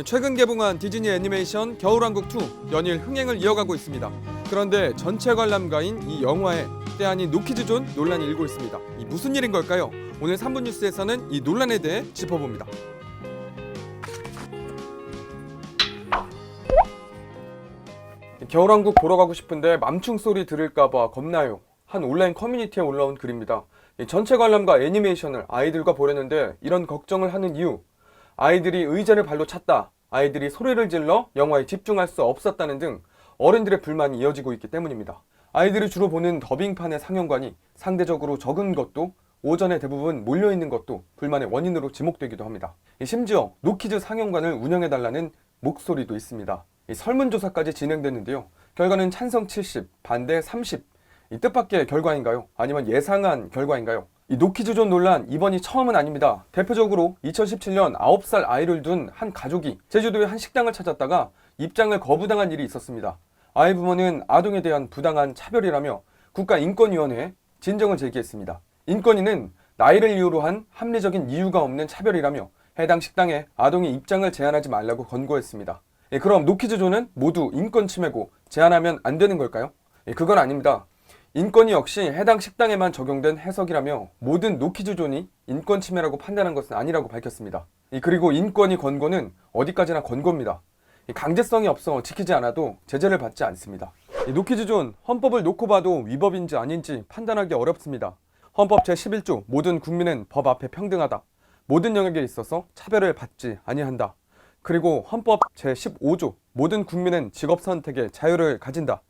최근 개봉한 디즈니 애니메이션 겨울왕국2 연일 흥행을 이어가고 있습니다. 그런데 전체 관람가인 이 영화에 때 아닌 노키즈존 논란이 일고 있습니다. 이 무슨 일인 걸까요? 오늘 3분 뉴스에서는 이 논란에 대해 짚어봅니다. 겨울왕국 보러 가고 싶은데 맘충 소리 들을까봐 겁나요. 한 온라인 커뮤니티에 올라온 글입니다. 전체 관람가 애니메이션을 아이들과 보려는데 이런 걱정을 하는 이유, 아이들이 의자를 발로 찼다, 아이들이 소리를 질러 영화에 집중할 수 없었다는 등 어른들의 불만이 이어지고 있기 때문입니다. 아이들이 주로 보는 더빙판의 상영관이 상대적으로 적은 것도, 오전에 대부분 몰려있는 것도 불만의 원인으로 지목되기도 합니다. 심지어 노키즈 상영관을 운영해달라는 목소리도 있습니다. 설문조사까지 진행됐는데요. 결과는 찬성 70, 반대 30. 이 뜻밖의 결과인가요? 아니면 예상한 결과인가요? 이 노키즈존 논란 이번이 처음은 아닙니다. 대표적으로 2017년 9살 아이를 둔 한 가족이 제주도의 한 식당을 찾았다가 입장을 거부당한 일이 있었습니다. 아이 부모는 아동에 대한 부당한 차별이라며 국가인권위원회에 진정을 제기했습니다. 인권위는 나이를 이유로 한 합리적인 이유가 없는 차별이라며 해당 식당에 아동의 입장을 제한하지 말라고 권고했습니다. 그럼 노키즈존은 모두 인권 침해고 제한하면 안 되는 걸까요? 그건 아닙니다. 인권위 역시 해당 식당에만 적용된 해석이라며 모든 노키즈존이 인권 침해라고 판단한 것은 아니라고 밝혔습니다. 그리고 인권위 권고는 어디까지나 권고입니다. 강제성이 없어 지키지 않아도 제재를 받지 않습니다. 노키즈존 헌법을 놓고 봐도 위법인지 아닌지 판단하기 어렵습니다. 헌법 제11조 모든 국민은 법 앞에 평등하다. 모든 영역에 있어서 차별을 받지 아니한다. 그리고 헌법 제15조 모든 국민은 직업 선택의 자유를 가진다.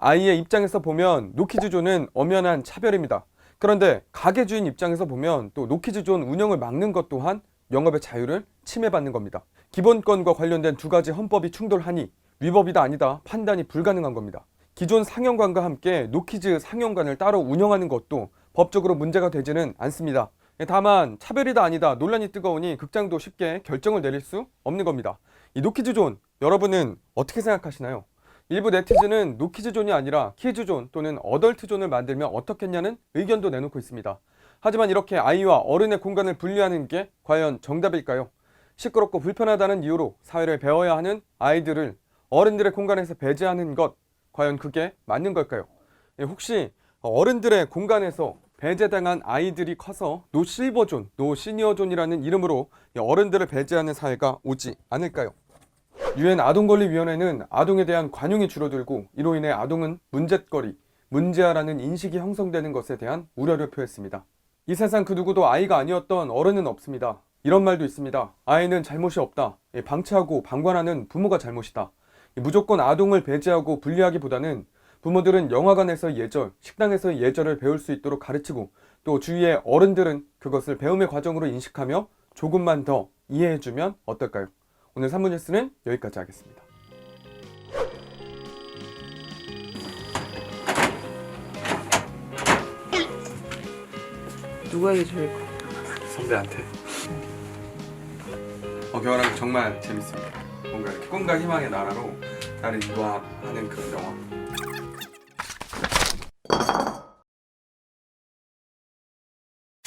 아이의 입장에서 보면 노키즈존은 엄연한 차별입니다. 그런데 가게 주인 입장에서 보면 또 노키즈존 운영을 막는 것 또한 영업의 자유를 침해받는 겁니다. 기본권과 관련된 두 가지 헌법이 충돌하니 위법이다 아니다 판단이 불가능한 겁니다. 기존 상영관과 함께 노키즈 상영관을 따로 운영하는 것도 법적으로 문제가 되지는 않습니다. 다만 차별이다 아니다 논란이 뜨거우니 극장도 쉽게 결정을 내릴 수 없는 겁니다. 이 노키즈존 여러분은 어떻게 생각하시나요? 일부 네티즌은 노키즈존이 아니라 키즈존 또는 어덜트존을 만들면 어떻겠냐는 의견도 내놓고 있습니다. 하지만 이렇게 아이와 어른의 공간을 분리하는 게 과연 정답일까요? 시끄럽고 불편하다는 이유로 사회를 배워야 하는 아이들을 어른들의 공간에서 배제하는 것, 과연 그게 맞는 걸까요? 혹시 어른들의 공간에서 배제당한 아이들이 커서 노실버존, 노시니어존이라는 이름으로 어른들을 배제하는 사회가 오지 않을까요? 유엔 아동권리위원회는 아동에 대한 관용이 줄어들고 이로 인해 아동은 문제거리, 문제아라는 인식이 형성되는 것에 대한 우려를 표했습니다. 이 세상 그 누구도 아이가 아니었던 어른은 없습니다. 이런 말도 있습니다. 아이는 잘못이 없다. 방치하고 방관하는 부모가 잘못이다. 무조건 아동을 배제하고 분리하기보다는 부모들은 영화관에서 예절, 식당에서 예절을 배울 수 있도록 가르치고 또 주위의 어른들은 그것을 배움의 과정으로 인식하며 조금만 더 이해해주면 어떨까요? 오늘 3분 뉴스는 여기까지 하겠습니다. 누가 이게 제일 커? 선배한테. 겨울왕국 정말 재밌습니다. 뭔가 이렇게 꿈과 희망의 나라로 나를 인도하는 그런 영화.